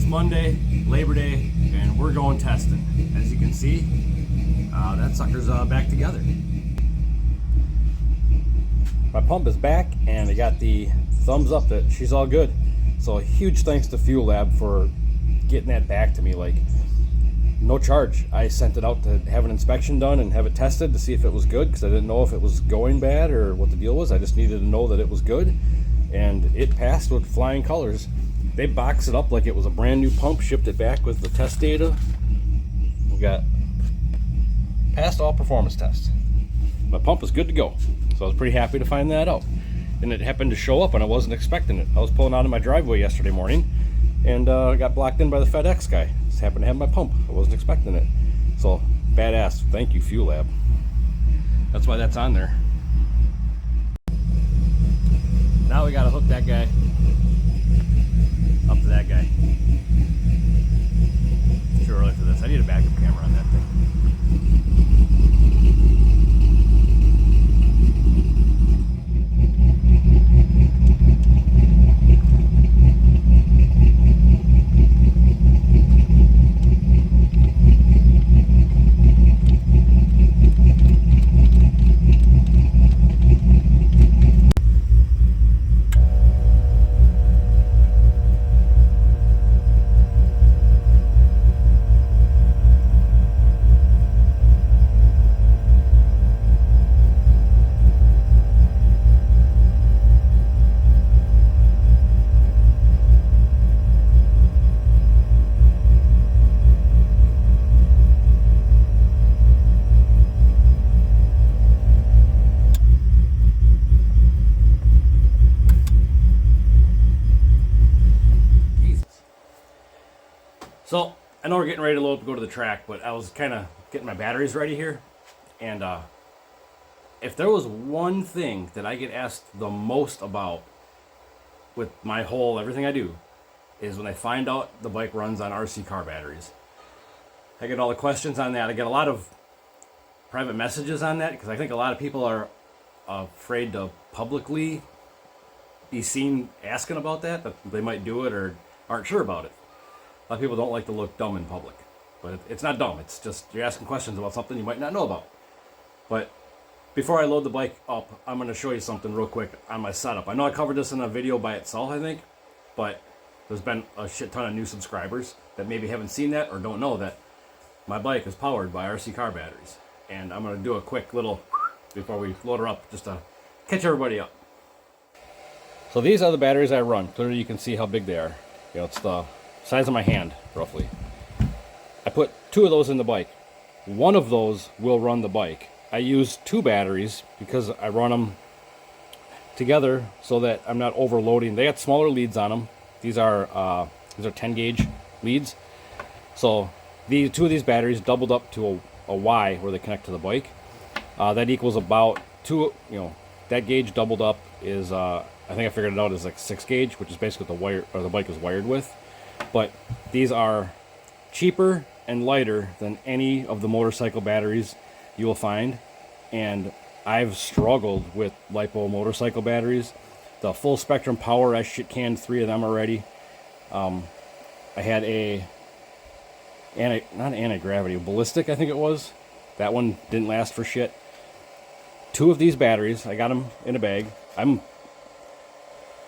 Monday, Labor Day, and we're going testing. As you can see, that sucker's back together. My pump is back, and I got the thumbs up that she's all good. So huge thanks to Fuel Lab for getting that back to me, like no charge. I sent it out to have an inspection done and have it tested to see if it was good, because I didn't know if it was going bad or what the deal was. I just needed to know that it was good, and it passed with flying colors. They boxed it up like it was a brand new pump, shipped it back with the test data. We got passed all performance tests. My pump is good to go, so I was pretty happy to find that out. And it happened to show up and I wasn't expecting it. I was pulling out of my driveway yesterday morning and got blocked in by the FedEx guy. Just happened to have my pump. I wasn't expecting it. So badass. Thank you, Fuel Lab. That's why that's on there. Now we gotta hook that guy up to that guy. It's too early for this. I need a backup camera on that thing. So, I know we're getting ready to load up to go to the track, but I was kind of getting my batteries ready here. And if there was one thing that I get asked the most about with my whole everything I do, is when I find out the bike runs on RC car batteries. I get all the questions on that. I get a lot of private messages on that, because I think a lot of people are afraid to publicly be seen asking about that they might do it or aren't sure about it. A lot of people don't like to look dumb in public, but it's not dumb. It's just you're asking questions about something you might not know about. But before I load the bike up, I'm going to show you something real quick on my setup. I know I covered this in a video by itself, I think, but there's been a shit ton of new subscribers that maybe haven't seen that or don't know that my bike is powered by RC car batteries. And I'm going to do a quick little before we load her up, just to catch everybody up. So these are the batteries I run. Clearly you can see how big they are. You know, it's the size of my hand, roughly. I put 2 of those in the bike. One of those will run the bike. I use 2 batteries because I run them together so that I'm not overloading. They got smaller leads on them. These are 10 gauge leads. So the 2 of these batteries doubled up to a Y where they connect to the bike. That equals about 2. You know, that gauge doubled up is I think I figured it out as like 6 gauge, which is basically what the wire or the bike is wired with. But these are cheaper and lighter than any of the motorcycle batteries you will find. And I've struggled with LiPo motorcycle batteries. The full spectrum power, I shit canned 3 of them already. I had not anti-gravity, ballistic I think it was. That one didn't last for shit. 2 of these batteries, I got them in a bag.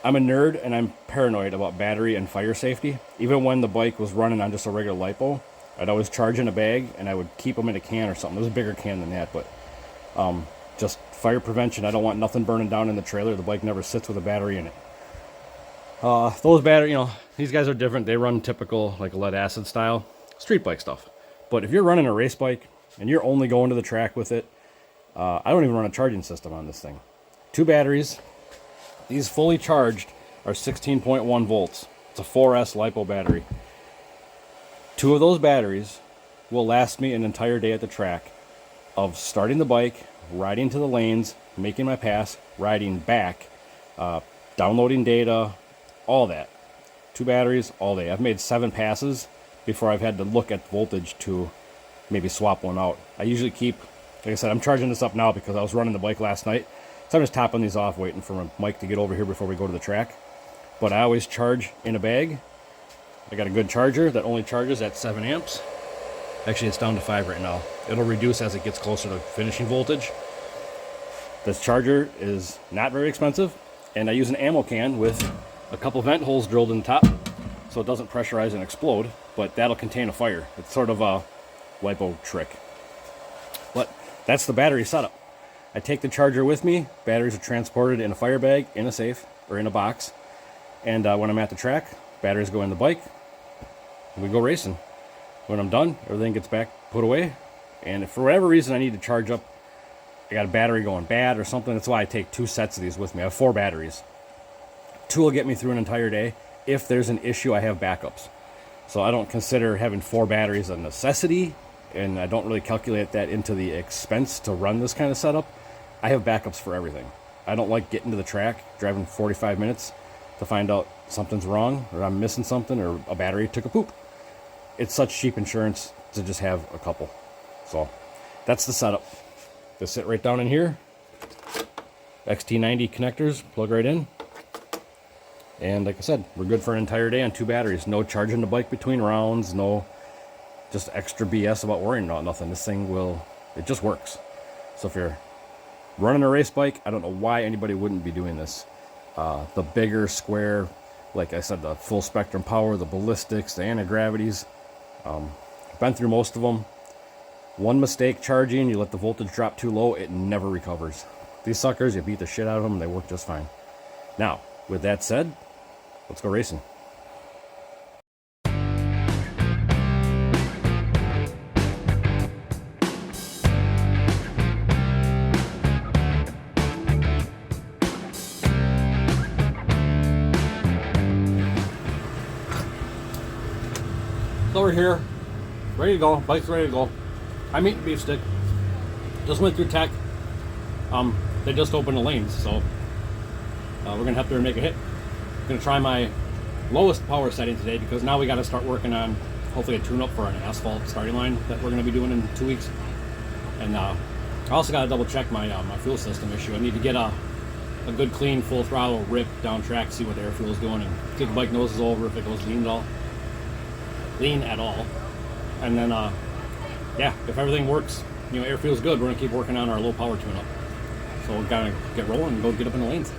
I'm a nerd and I'm paranoid about battery and fire safety. Even when the bike was running on just a regular LiPo, I'd always charge in a bag and I would keep them in a can or something. It was a bigger can than that, but just fire prevention. I don't want nothing burning down in the trailer. The bike never sits with a battery in it. Those battery, you know, these guys are different. They run typical like lead acid style street bike stuff. But if you're running a race bike and you're only going to the track with it, I don't even run a charging system on this thing. 2 batteries. These fully charged are 16.1 volts. It's a 4S LiPo battery. 2 of those batteries will last me an entire day at the track of starting the bike, riding to the lanes, making my pass, riding back, downloading data, all that. 2 batteries all day. I've made 7 passes before I've had to look at voltage to maybe swap one out. I usually keep, like I said, I'm charging this up now because I was running the bike last night. So I'm just topping these off, waiting for Mike to get over here before we go to the track. But I always charge in a bag, I got a good charger that only charges at 7 amps. Actually, it's down to 5 right now. It'll reduce as it gets closer to finishing voltage. This charger is not very expensive, and I use an ammo can with a couple vent holes drilled in the top so it doesn't pressurize and explode, but that'll contain a fire. It's sort of a lipo trick. But that's the battery setup. I take the charger with me. Batteries are transported in a fire bag, in a safe, or in a box. And when I'm at the track, batteries go in the bike, and we go racing. When I'm done, everything gets back put away. And if for whatever reason I need to charge up, I got a battery going bad or something, that's why I take 2 sets of these with me. I have 4 batteries. 2 will get me through an entire day. If there's an issue, I have backups. So I don't consider having 4 batteries a necessity, and I don't really calculate that into the expense to run this kind of setup. I have backups for everything. I don't like getting to the track, driving 45 minutes to find out something's wrong, or I'm missing something, or a battery took a poop. It's such cheap insurance to just have a couple. So that's the setup. They sit right down in here. XT90 connectors, plug right in. And like I said, we're good for an entire day on 2 batteries. No charging the bike between rounds, no just extra BS about worrying about nothing. This thing it just works. So if you're running a race bike, I don't know why anybody wouldn't be doing this. The bigger square, like I said, the full spectrum power, the ballistics, the anti-gravities. Been through most of them. One mistake charging, you let the voltage drop too low, it never recovers. These suckers, you beat the shit out of them, and they work just fine. Now, with that said, let's go racing. So we're here, ready to go, bike's ready to go. I'm eating beef stick. Just went through tech. They just opened the lanes, so we're gonna have to make a hit. I'm gonna try my lowest power setting today because now we got to start working on hopefully a tune-up for an asphalt starting line that we're gonna be doing in 2 weeks. And I also got to double check my my fuel system issue. I need to get a good clean full throttle rip down track, see what the air fuel is doing, and get the bike noses over if it goes lean at all. And then yeah, if everything works, air feels good, we're gonna keep working on our low power tune-up. So we're gonna get rolling and go get up in the lanes.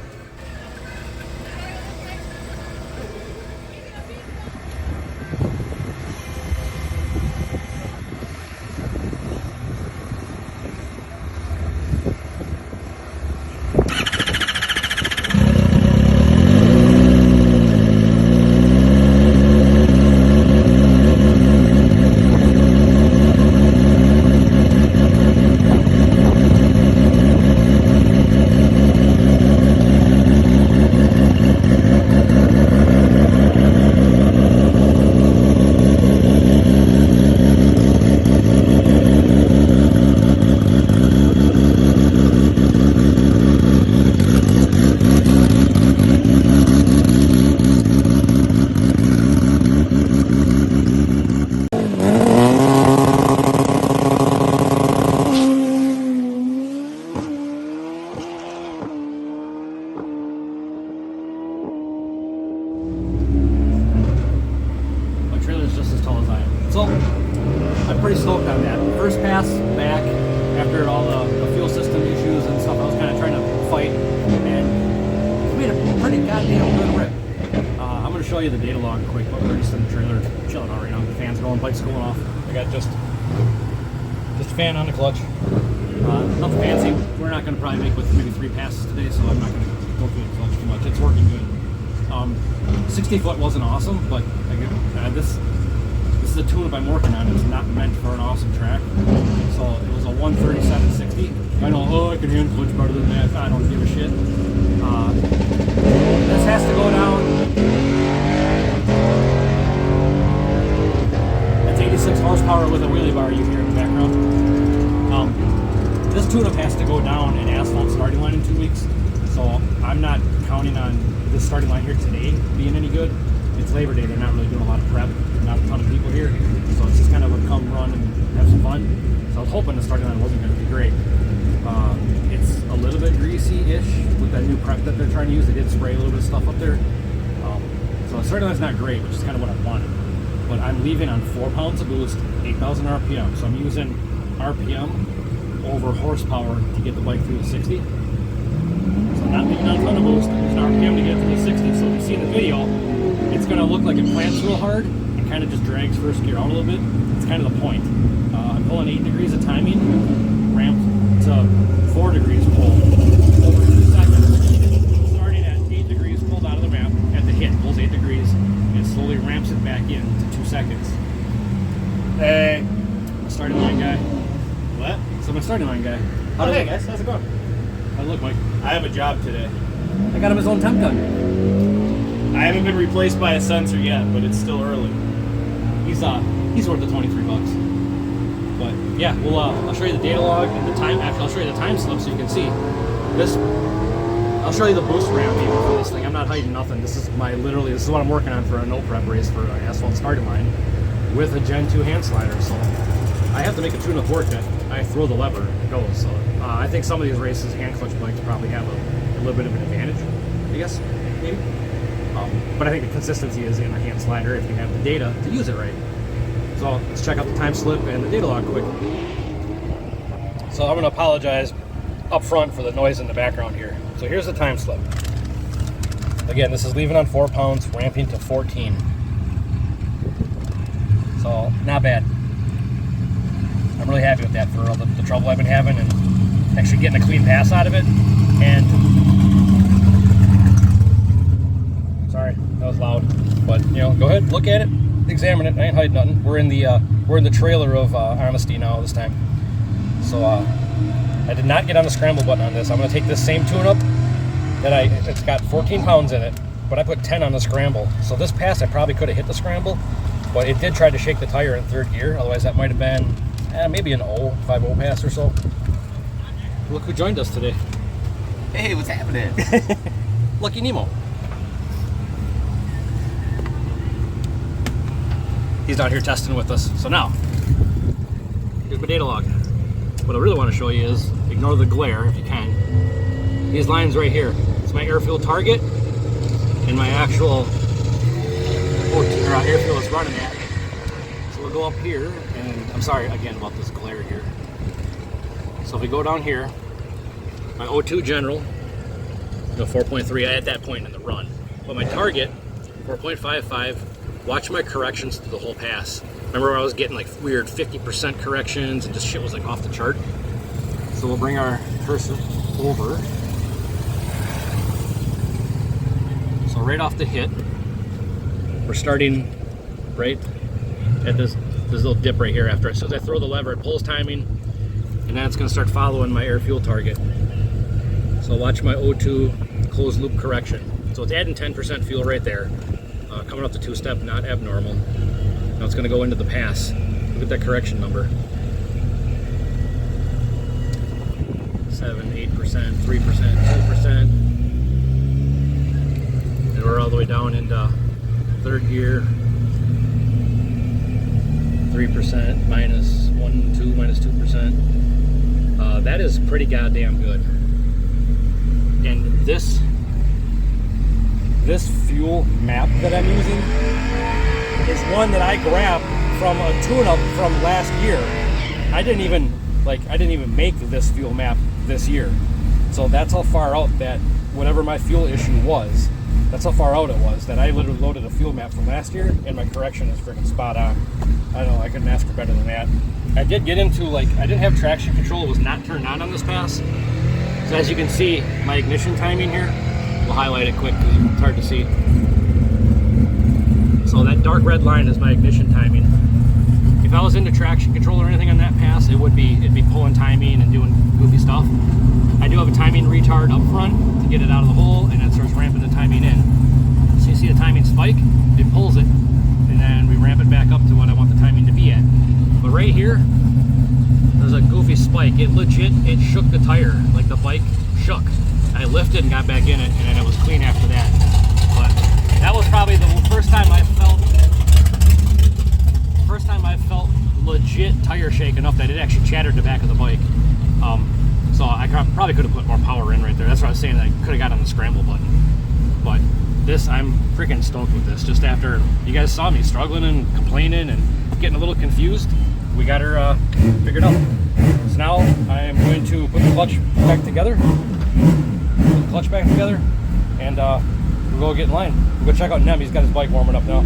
So I'm pretty stoked on that. First pass back after all the fuel system issues and stuff I was kind of trying to fight, and we made a pretty goddamn good rip. I'm going to show you the data log quick, but we're just in the trailer chilling out right now. The fan's going, bike's going off. I got just a fan on the clutch. Nothing fancy. We're not going to probably make with maybe 3 passes today, so I'm not going to go through the clutch too much. It's working good. 60 foot wasn't awesome, but this is a tune-up I'm working on. It's not meant for an awesome track. So it was a 137.60. I know, I can handle clutch better than that. I don't give a shit. This has to go down. That's 86 horsepower with a wheelie bar you hear in the background. This tune-up has to go down an asphalt starting line in 2 weeks. So I'm not counting on this starting line here today being any good. It's Labor Day. They're not really doing a lot of prep. Not a ton of people here. So it's just kind of a come run and have some fun. So I was hoping the starting line wasn't going to be great. It's a little bit greasy-ish with that new prep that they're trying to use. They did spray a little bit of stuff up there. So the starting line's not great, which is kind of what I wanted. but I'm leaving on 4 pounds of boost, 8,000 RPM. So I'm using RPM over horsepower to get the bike through the 60. So I'm not leaving on a ton of boost, I'm using RPM to get to the 60. So if you see in the video, it's going to look like it plants real hard and kind of just drags first gear out a little bit. It's kind of the point. I'm pulling 8 degrees of timing, ramped to 4 degrees pull over 2 seconds. Starting at 8 degrees pulled out of the ramp at the hit, pulls 8 degrees, and slowly ramps it back in to 2 seconds. Hey, I'm a starting line guy. What? So I'm a starting line guy. Hey guys, how's it going? How's it look, Mike? I have a job today. I got him his own temp gun. I haven't been replaced by a sensor yet, but it's still early. He's worth the 23 bucks. But yeah, I'll show you the data log and the time. Actually, I'll show you the time slip so you can see this. I'll show you the boost ramp even for this thing. I'm not hiding nothing. This is what I'm working on for a no prep race for an asphalt starting line with a Gen 2 hand slider. So I have to make a tune-up work that I throw the lever and it goes. So I think some of these races, hand clutch bikes probably have a little bit of an advantage, I guess, maybe. But I think the consistency is in the hand slider if you have the data to use it right. So let's check out the time slip and the data log quick. So I'm going to apologize up front for the noise in the background here. So here's the time slip. Again, this is leaving on 4 pounds, ramping to 14. So not bad. I'm really happy with that for all the trouble I've been having and actually getting a clean pass out of it. And sorry, that was loud. But go ahead, look at it, examine it. I ain't hiding nothing. We're in the trailer of honesty now this time. So I did not get on the scramble button on this. I'm going to take this same tune-up that it's got 14 pounds in it, but I put 10 on the scramble. So this pass I probably could have hit the scramble, but it did try to shake the tire in 3rd gear. Otherwise that might have been maybe an 5-0 pass or so. Look who joined us today. Hey, what's happening? Lucky Nemo. He's down here testing with us. So now, here's my data log. What I really want to show you is, ignore the glare if you can. These lines right here. It's my air fuel target and my actual air fuel is running at. So we'll go up here, and I'm sorry again about this glare here. So if we go down here, my O2 general, 4.3 at that point in the run. But my target, 4.55. Watch my corrections through the whole pass. Remember I was getting like weird 50% corrections and just shit was like off the chart. So we'll bring our cursor over. So right off the hit, we're starting right at this little dip right here. As soon as I throw the lever, it pulls timing, and then it's going to start following my air fuel target. So watch my O2 closed loop correction. So it's adding 10% fuel right there. Coming up the 2-step, not abnormal. Now it's going to go into the pass. Look at that correction number. 7, 8%, 3%, 2%. And we're all the way down into 3rd gear. 3%, minus 1, 2, minus 2%. That is pretty goddamn good. And this fuel map that I'm using is one that I grabbed from a tune-up from last year. I didn't even make this fuel map this year. So that's how far out that whatever my fuel issue was, that's how far out it was, that I literally loaded a fuel map from last year and my correction is freaking spot on. I don't know, I couldn't ask for better than that. I did get into I didn't have traction control, it was not turned on this pass. So as you can see, my ignition timing here, we'll highlight it quick because it's hard to see. So that dark red line is my ignition timing. If I was into traction control or anything on that pass, it'd be pulling timing and doing goofy stuff. I do have a timing retard up front to get it out of the hole, and it starts ramping the timing in. So you see the timing spike, it pulls it, and then we ramp it back up to what I want the timing to be at. But right here, there's a goofy spike. It shook the tire, like the bike shook. I lifted and got back in it, and then it was clean after that. But that was probably the first time I felt legit tire shake enough that it actually chattered the back of the bike. So I probably could have put more power in right there. That's what I was saying, that I could have got on the scramble button. But this, I'm freaking stoked with this. Just after you guys saw me struggling and complaining and getting a little confused, we got her figured out. So now I am going to put the clutch back together, and we'll go get in line. We'll go check out Nem. He's got his bike warming up now.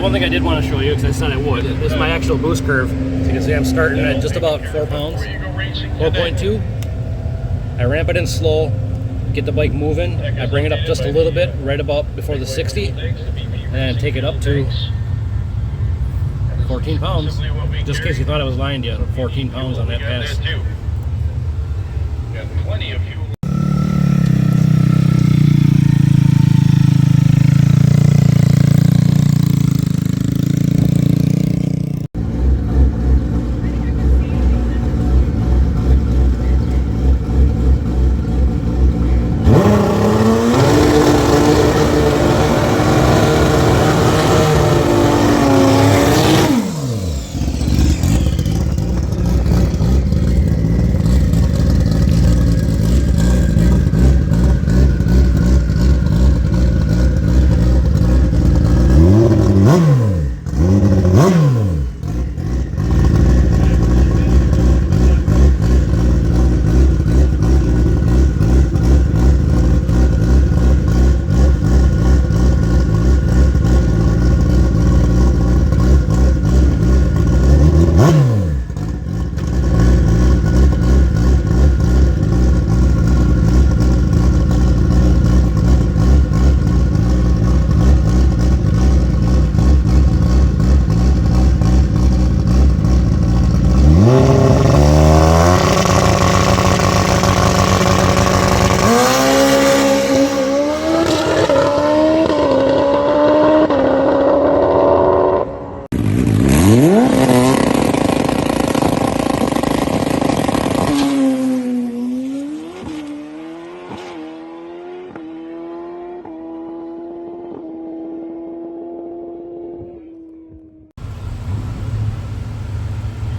One thing I did want to show you, because I said I would, this is my actual boost curve. So you can see I'm starting at just about 4 pounds, 4.2. I ramp it in slow, get the bike moving. I bring it up just a little bit, right about before the 60, and then take it up to 14 pounds. Just in case you thought I was lying to you, 14 pounds on that pass. Got plenty of fuel.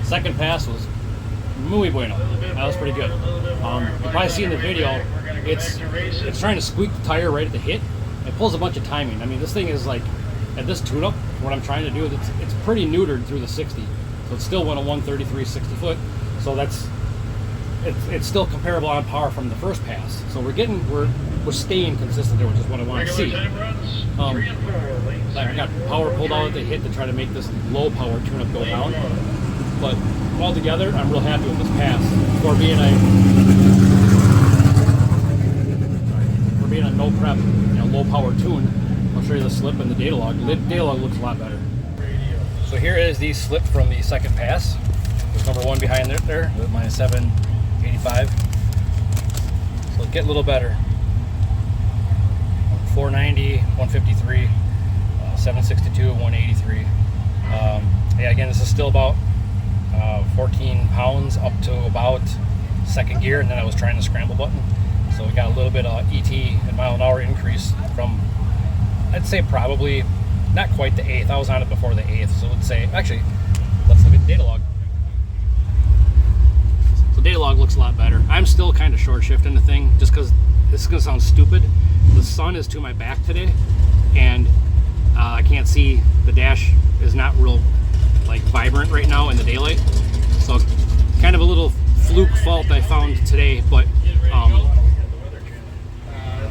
Second pass was muy bueno. That was pretty good. You probably see in the video, it's trying to squeak the tire right at the hit. It pulls a bunch of timing. I mean, this thing is like, at this tune-up, what I'm trying to do, it's pretty neutered through the 60. So it's still went a 133 60 foot. So it's still comparable on power from the first pass. So we're staying consistent there, which is what I want to see. I got power pulled out at the hit to try to make this low power tune-up go down. But altogether, I'm real happy with this pass. For being a no prep, low power tune, I'll show you the slip and the data log. The data log looks a lot better. So here is the slip from the second pass. There's number one behind there with my 785. So it'll get a little better. 490, 153, 762, 183. Yeah, again, this is still about 14 pounds up to about second gear, and then I was trying the scramble button. So we got a little bit of ET and mile an hour increase from, I'd say probably not quite the 8th. I was on it before the 8th, so let's say, actually, let's look at the data log. So data log looks a lot better. I'm still kind of short shifting the thing just because this is going to sound stupid. The sun is to my back today, and I can't see, the dash is not real like vibrant right now in the daylight. So kind of a little fluke fault I found today, but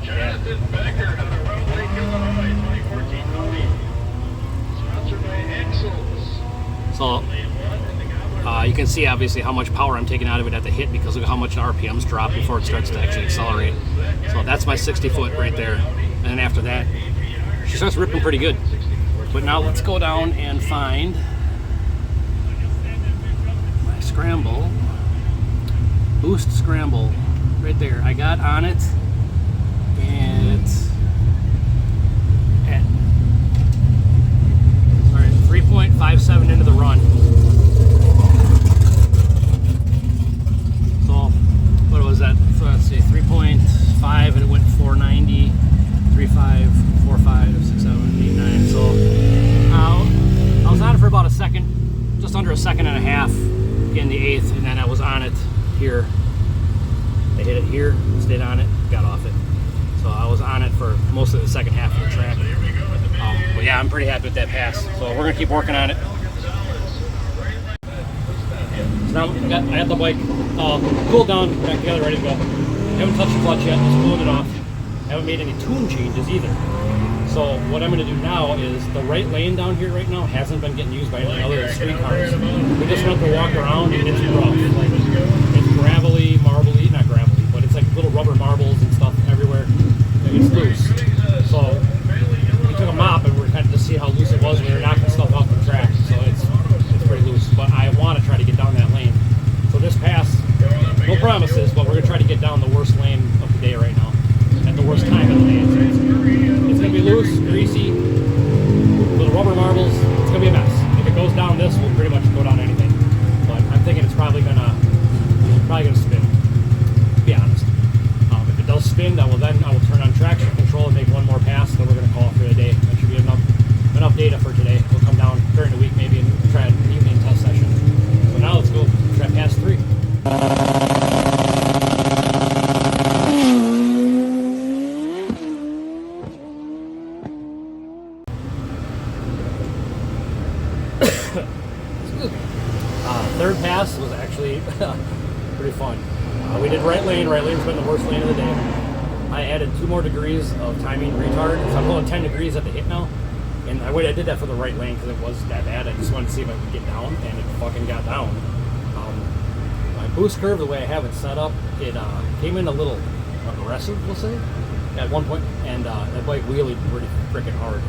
Jonathan Becker out of Round Lake, Illinois, 2014 Audi, sponsored by Axles. so you can see obviously how much power I'm taking out of it at the hit because of how much the RPMs drop before it starts to actually accelerate. So that's my 60 foot right there, and then after that she starts ripping pretty good. But now let's go down and find my scramble, boost scramble right there. I got on it, and it's at 3.57 into the run. So what was that? So let's see, 3.5, and it went 490, 3.5, 4.5, 6.7, 8.9. So I was on it for about a second, just under a second and a half, getting the 8th, and then I was on it here. I hit it here, stayed on it, got off it. So I was on it for most of the second half of the track. But yeah, I'm pretty happy with that pass. So we're gonna keep working on it. So now I had the bike cooled down, back together, ready to go. Haven't touched the clutch yet, just pulling it off. Haven't made any tune changes either. So what I'm gonna do now is the right lane down here right now hasn't been getting used by any other street cars. We just went to walk around and it's rough. Like, it's gravelly, marbly, not gravelly, but it's like little rubber marbles and stuff everywhere. It's loose. So we took a mop and we're kind of to see how loose it was when we were knocking stuff off the track. So it's pretty loose. But I want to try to get down that lane. So this pass, no promises, but we're gonna try to get down the worst lane of the day right now. At the worst time of the day. It's gonna be loose, greasy, little rubber marbles. It's gonna be a mess. If it goes down this, we'll pretty much go down anything. But I'm thinking it's probably gonna spin. To be honest. If it does spin, I will turn on traction control and make one more pass. Then we're gonna call it for the day. That should be enough data for today. We'll come down during the week maybe and try an evening test session. So now let's go try pass 3. Third pass was actually pretty fun. We did right lane. Right lane's been the worst lane of the day. I added 2 more degrees of timing retard, so I'm going 10 degrees at the hit now. And I did that for the right lane because it was that bad. I just wanted to see if I could get down, and it fucking got down. My boost curve, the way I have it set up, it came in a little aggressive, we'll say, at one point, and that bike wheelied pretty freaking hard.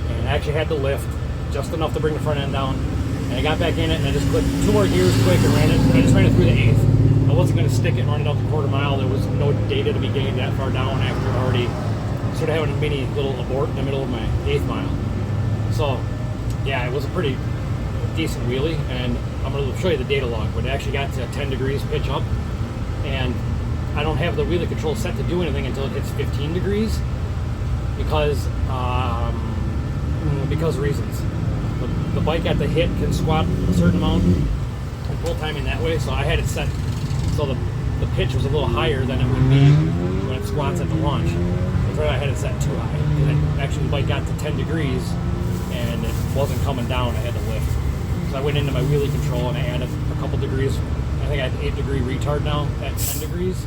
And I actually had to lift just enough to bring the front end down. And I got back in it, and I just clicked 2 more gears quick and ran it. I just ran it through the 8th. I wasn't going to stick it and run it out the quarter mile. There was no data to be gained that far down after already sort of having a mini little abort in the middle of my 8th mile. So, yeah, it was a pretty decent wheelie, and I'm going to show you the data log, but it actually got to 10 degrees pitch up, and I don't have the wheelie control set to do anything until it hits 15 degrees because reasons. The bike at the hit can squat a certain amount and pull timing that way, so I had it set so the pitch was a little higher than it would be when it squats at the launch. So I had it set too high. And actually the bike got to 10 degrees and it wasn't coming down. I had to lift. So I went into my wheelie control and I added a couple degrees. I think I have 8 degree retard now at 10 degrees.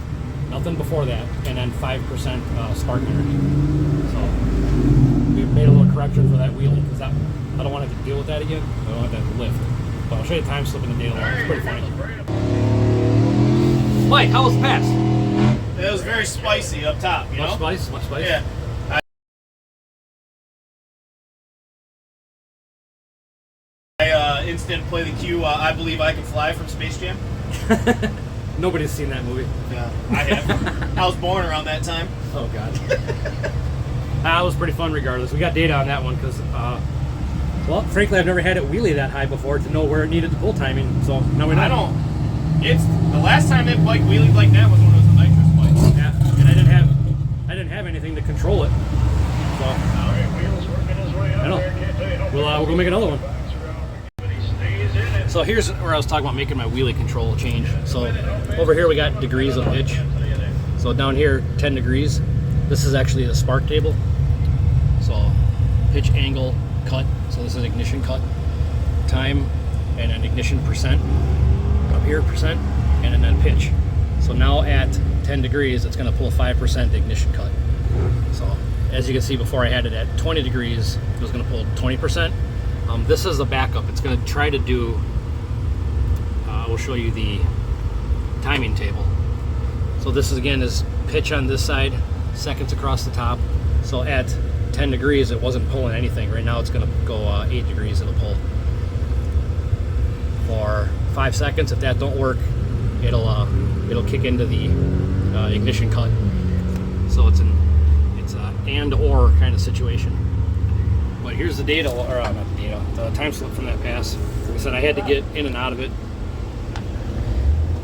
Nothing before that. And then 5% spark energy. So we made a little correction for that wheelie because I don't want to have to deal with that again. I don't want to have to lift. But I'll show you the time slip in the data log. It's pretty funny. Mike, how was the pass? It was very spicy up top, you know? Much spice? Yeah. I instant play the cue, I Believe I Can Fly from Space Jam. Nobody's seen that movie. Yeah, I have. I was born around that time. Oh, God. That was pretty fun regardless. We got data on that one because Well, frankly, I've never had it wheelie that high before to know where it needed the pull timing. So now we know. I don't. It's the last time that bike wheelied like that was when it was a nitrous bike. Yeah, and I didn't have anything to control it. So I know. We'll go make another one. So here's where I was talking about making my wheelie control change. So over here we got degrees of pitch. So down here, 10 degrees. This is actually the spark table. So pitch, angle, cut. So this is ignition cut, time, and an ignition percent. Up here, percent, and then pitch. So now at 10 degrees, it's going to pull 5% ignition cut. So as you can see, before I had it at 20 degrees, it was going to pull 20%. This is the backup. It's going to try to do, we'll show you the timing table. So this is, again, is pitch on this side, seconds across the top. So at 10 degrees, it wasn't pulling anything. Right now it's going to go 8 degrees, it'll pull. For 5 seconds, if that don't work, it'll kick into the ignition cut. So it's a and or kind of situation. But here's the data, or not the data, the time slip from that pass. Like I said, I had to get in and out of it.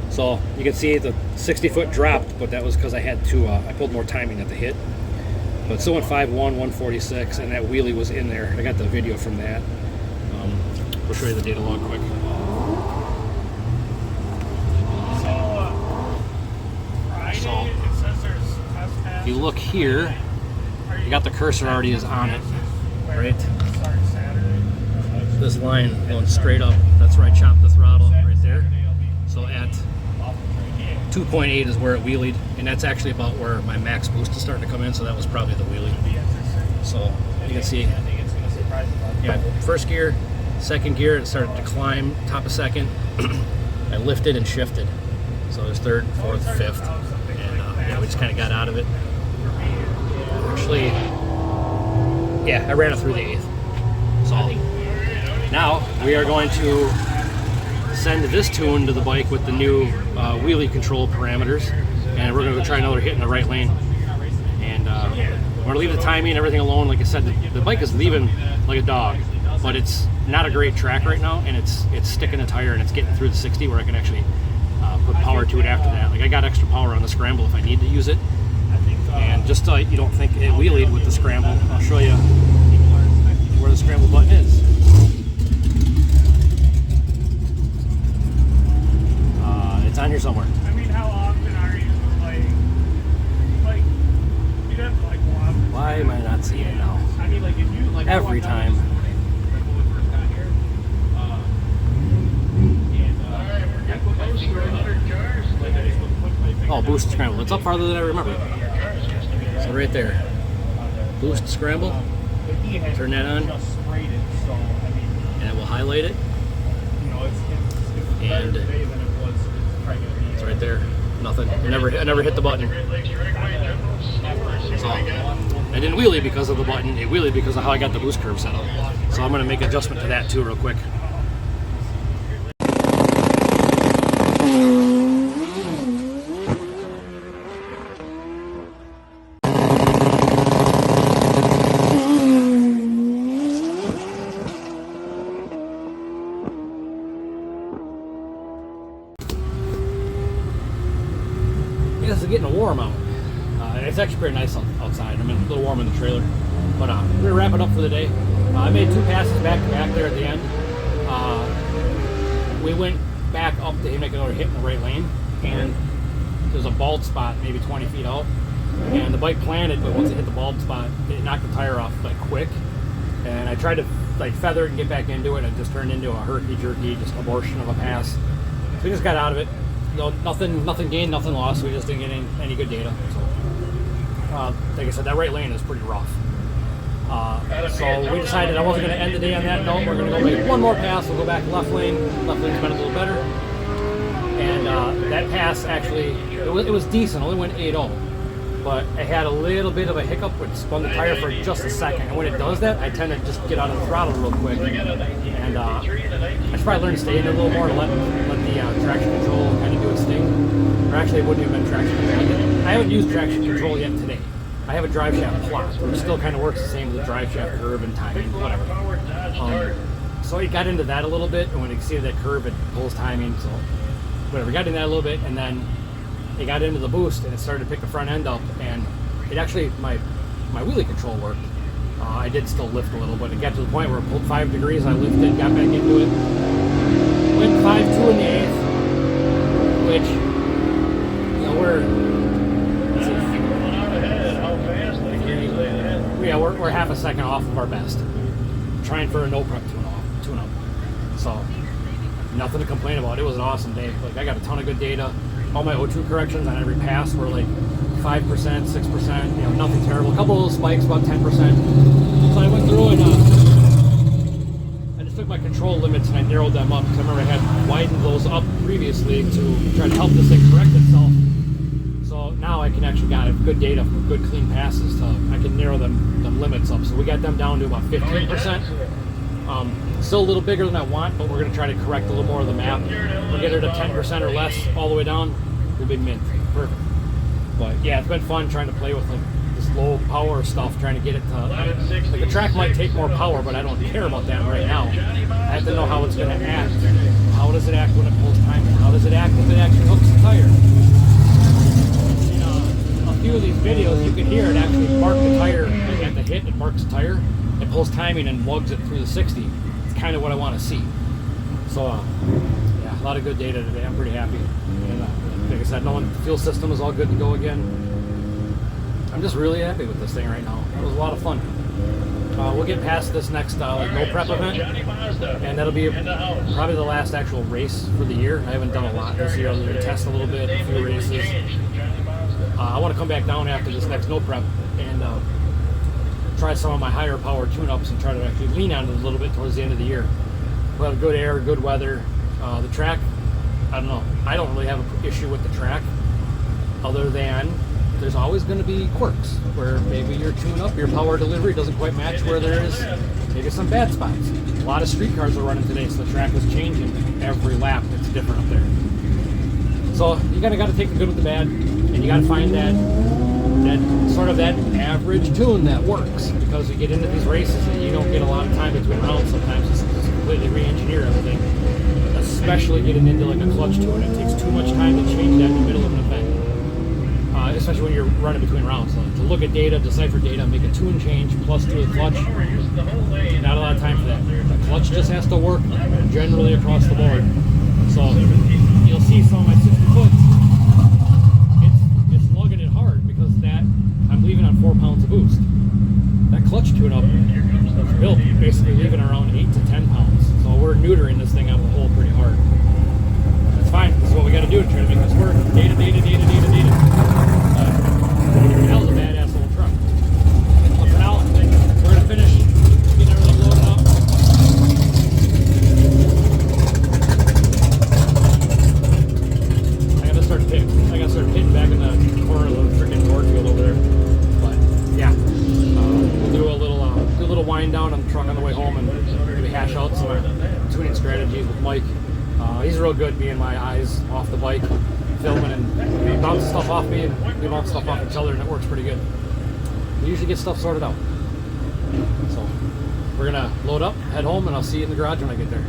So you can see the 60-foot dropped, but that was because I had to, I pulled more timing at the hit. But still went 5.1, 146, and that wheelie was in there. I got the video from that. We'll show you the data log quick. So if you look here, you got the cursor already is on it, right? This line going straight up, that's where I chopped the throttle, right there. So at 2.8 is where it wheelied, and that's actually about where my max boost is starting to come in, so that was probably the wheelie. So you can see, yeah, first gear, second gear, it started to climb, top of second. I lifted and shifted. So there's third, fourth, fifth, and yeah, we just kind of got out of it. Actually, yeah, I ran it through the eighth. So now we are going to send this tune to the bike with the new wheelie control parameters, and we're going to go try another hit in the right lane. And we're going to leave the timing and everything alone. Like I said, the bike is leaving like a dog, but it's not a great track right now, and it's sticking a tire and it's getting through the 60 where I can actually put power to it after that. Like I got extra power on the scramble if I need to use it. And just so you don't think it wheelied with the scramble, I'll show you where the scramble button is. It's on here somewhere. I mean, how often are you like you'd have to like walk? Why am I not seeing it now? I mean, like if you like Every time. Oh, boost scramble. It's up farther than I remember. So right there. Boost scramble. Turn that on. And it will highlight it. And it's right there. Nothing. I never hit the button. So I didn't wheelie because of the button. It wheelied because of how I got the boost curve set up. So I'm going to make an adjustment to that too real quick. This is getting warm out. It's actually pretty nice outside. I'm a little warm in the trailer. But we're going to wrap it up for the day. I made 2 passes back to back there at the end. We went back up to make another hit in the right lane, and there's a bald spot maybe 20 feet out. And the bike planted, but once it hit the bald spot, it knocked the tire off like quick. And I tried to like feather it and get back into it. It just turned into a herky-jerky, just abortion of a pass. So we just got out of it. No, nothing gained, nothing lost. We just didn't get any good data. So, like I said, that right lane is pretty rough. So we decided I wasn't going to end the day on that note. We're going to go make one more pass. We'll go back left lane. Left lane's been a little better. And that pass actually, it was decent. Only went 8.0. But it had a little bit of a hiccup, which spun the tire for just a second. And when it does that, I tend to just get out of the throttle real quick. And I should probably learn to stay in there a little more to let the traction control kind of do its thing. Or actually, it wouldn't even been traction control. I haven't used traction control yet today. I have a drive shaft plot, which still kind of works the same with the drive shaft curve and timing, whatever. So it got into that a little bit, and when it exceeded that curve, it pulls timing. So whatever, got into that a little bit, and then it got into the boost, and it started to pick the front end up, and it actually my wheelie control worked. I did still lift a little, but it got to the point where it pulled 5 degrees. I lifted, got back into it, went 5.2 in the eighth, which we're we're half a second off of our best. Trying for a no prep tune-up. So nothing to complain about. It was an awesome day. Like, I got a ton of good data. All my O2 corrections on every pass were like 5%, 6%, nothing terrible. A couple of little spikes, about 10%. So I went through and I just took my control limits and I narrowed them up, because I remember I had widened those up previously to try to help this thing correct itself. So now I can actually got good data for good clean passes. I can narrow them limits up. So we got them down to about 15%. Still a little bigger than I want, but we're going to try to correct a little more of the map. We'll get her to 10% or less all the way down. We'll be mint. Perfect. But yeah, it's been fun trying to play with this low power stuff, trying to get it to, like, the track might take more power, but I don't care about that right now. I have to know how it's going to act. How does it act when it pulls time? How does it act if it actually hooks the tire? In a few of these videos, you can hear it actually mark the tire. Like at the hit, it marks the tire. It pulls timing and lugs it through the 60. It's kind of what I want to see. So, yeah, a lot of good data today. I'm pretty happy. And like I said, knowing the fuel system is all good to go again. I'm just really happy with this thing right now. It was a lot of fun. We'll get past this next no prep event, and that'll be probably the last actual race for the year. I haven't done a lot this year other than test a little bit, a few races. I want to come back down after this next no prep and try some of my higher power tune-ups and try to actually lean on it a little bit towards the end of the year. We'll have good air, good weather. The track, I don't know. I don't really have an issue with the track, other than there's always going to be quirks where maybe your tune-up, your power delivery doesn't quite match where there is maybe some bad spots. A lot of street cars are running today, so the track is changing every lap. It's different up there. So you kind of got to take the good with the bad, and you got to find that sort of that average tune that works, because you get into these races and you don't get a lot of time between rounds. Sometimes it's completely re-engineer everything, especially getting into like a clutch tune. It takes too much time to change that in the middle of an event, especially when you're running between rounds. So to look at data, decipher data, make a tune change, plus do a clutch, not a lot of time for that. The clutch just has to work generally across the board. So you'll see some of my 60 foot, it's lugging it hard, because I'm leaving on 4 pounds of boost. That clutch tune-up is built basically leaving around 8 to 10 pounds. So we're neutering this thing out of the hole pretty hard. That's fine. This is what we got to do to try to make this work. Data. That was a badass little truck. But for now, we're going to finish getting everything loaded up. I got to start hitting back in the corner of the freaking board field over there. But yeah, we'll do a little wind down on the truck on the way home, and maybe hash out some tuning strategies with Mike. He's real good being my eyes off the bike, filming, and he bounces stuff off me and we bounce stuff off each other, and it works pretty good. We usually get stuff sorted out. So we're gonna load up, head home, and I'll see you in the garage when I get there.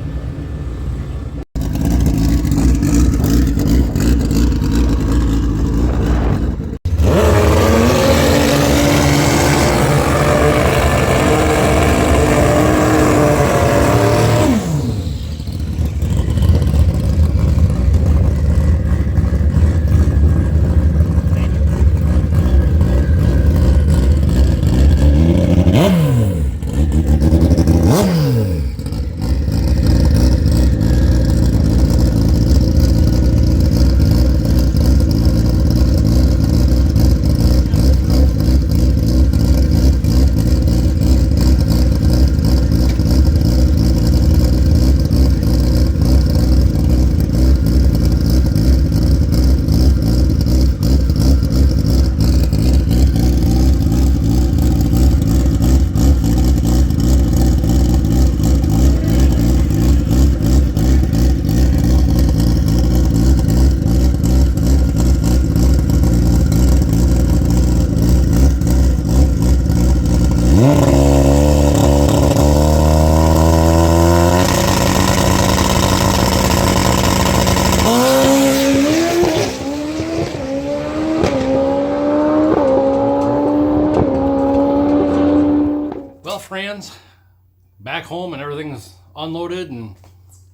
unloaded and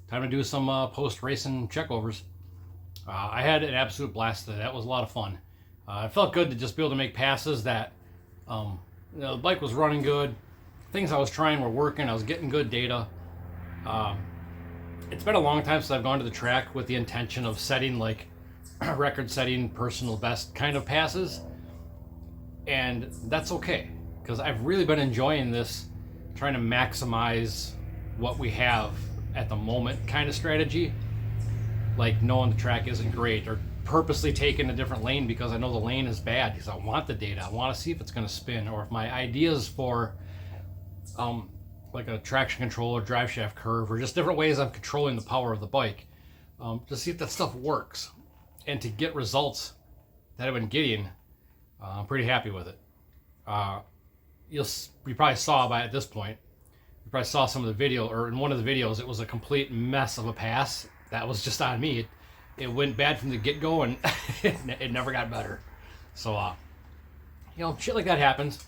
time to do some post-racing checkovers. I had an absolute blast today. That was a lot of fun. It felt good to just be able to make passes that, the bike was running good. Things I was trying were working. I was getting good data. It's been a long time since I've gone to the track with the intention of setting like record-setting, personal best kind of passes. And that's okay, because I've really been enjoying this, trying to maximize what we have at the moment kind of strategy. Like knowing the track isn't great, or purposely taking a different lane because I know the lane is bad because I want the data. I want to see if it's going to spin, or if my ideas for like a traction control or drive shaft curve, or just different ways I'm controlling the power of the bike, to see if that stuff works, and to get results that I've been getting. I'm pretty happy with it. You probably saw by at this point, you probably saw some of the video, or in one of the videos, it was a complete mess of a pass. That was just on me. It went bad from the get-go, and it never got better. So, shit like that happens.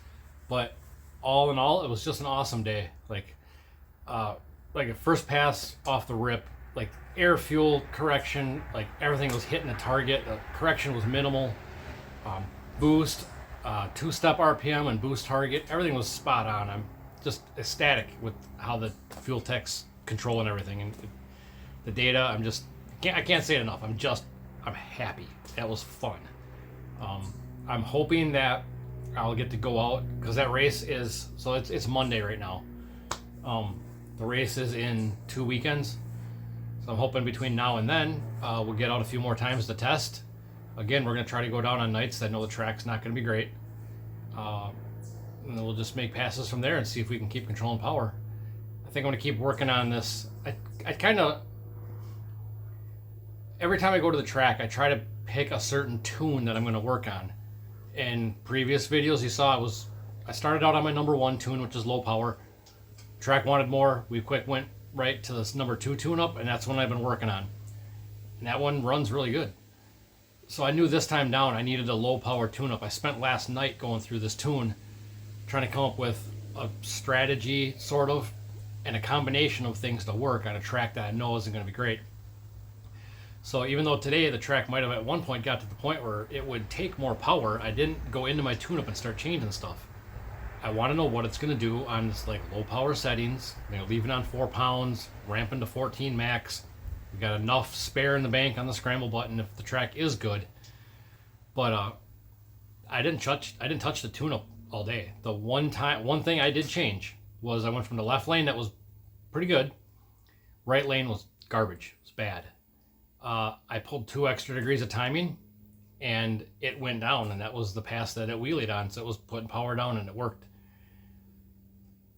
But all in all, it was just an awesome day. Like a first pass off the rip, like air fuel correction, like everything was hitting the target. The correction was minimal. Boost, two-step RPM and boost target, everything was spot on. I'm just ecstatic with how the fuel tech's controlling everything, and the data. I can't say it enough. I'm happy. That was fun. I'm hoping that I'll get to go out, because that race is, so it's Monday right now. The race is in 2 weekends, so I'm hoping between now and then we'll get out a few more times to test. Again, we're going to try to go down on nights. I know the track's not going to be great. And then we'll just make passes from there and see if we can keep controlling power. I think I'm going to keep working on this. I kind of, every time I go to the track, I try to pick a certain tune that I'm going to work on. In previous videos you saw, I started out on my number 1 tune, which is low power. Track wanted more. We quick went right to this number 2 tune up, and that's one I've been working on. And that one runs really good. So I knew this time down I needed a low power tune up. I spent last night going through this tune, trying to come up with a strategy, sort of, and a combination of things to work on a track that I know isn't going to be great. So even though today the track might have at one point got to the point where it would take more power, I didn't go into my tune up and start changing stuff. I want to know what it's going to do on this like low power settings, leaving on 4 pounds, ramping to 14 max. We got enough spare in the bank on the scramble button if the track is good. But I didn't touch the tune-up all day. The one thing I did change was I went from the left lane that was pretty good. Right lane was garbage. It was bad. I pulled 2 extra degrees of timing, and it went down, and that was the pass that it wheelied on, so it was putting power down, and it worked.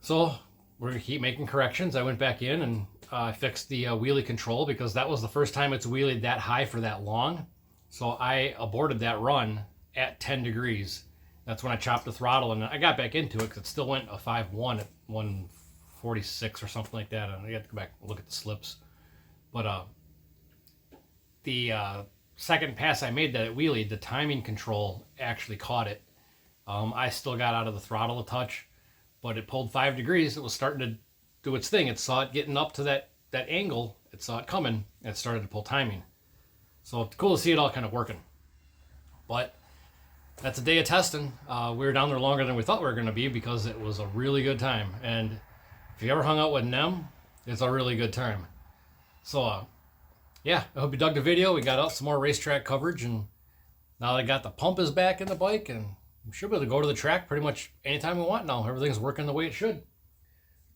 So we're going to keep making corrections. I went back in and I fixed the wheelie control, because that was the first time it's wheelied that high for that long. So I aborted that run at 10 degrees. That's when I chopped the throttle, and I got back into it because it still went a 5.1 at 146 or something like that. And I got to go back and look at the slips. But the second pass I made that it wheelied, the timing control actually caught it. I still got out of the throttle a touch, but it pulled 5 degrees. It was starting to do its thing. It saw it getting up to that angle. It saw it coming, and it started to pull timing. So it's cool to see it all kind of working. But that's a day of testing. We were down there longer than we thought we were going to be, because it was a really good time. And if you ever hung out with Nem, it's a really good time. So yeah, I hope you dug the video. We got out some more racetrack coverage, and now that I got the pump is back in the bike, and we should be able to go to the track pretty much anytime we want now. Everything's working the way it should.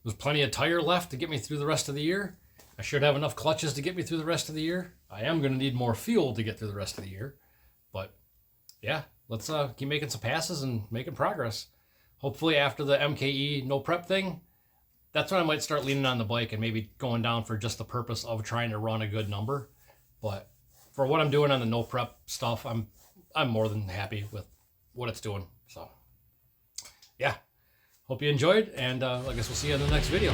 There's plenty of tire left to get me through the rest of the year. I should have enough clutches to get me through the rest of the year. I am going to need more fuel to get through the rest of the year. But yeah, let's keep making some passes and making progress. Hopefully after the MKE no prep thing, that's when I might start leaning on the bike and maybe going down for just the purpose of trying to run a good number. But for what I'm doing on the no prep stuff, I'm more than happy with what it's doing. So yeah, hope you enjoyed, and I guess we'll see you in the next video.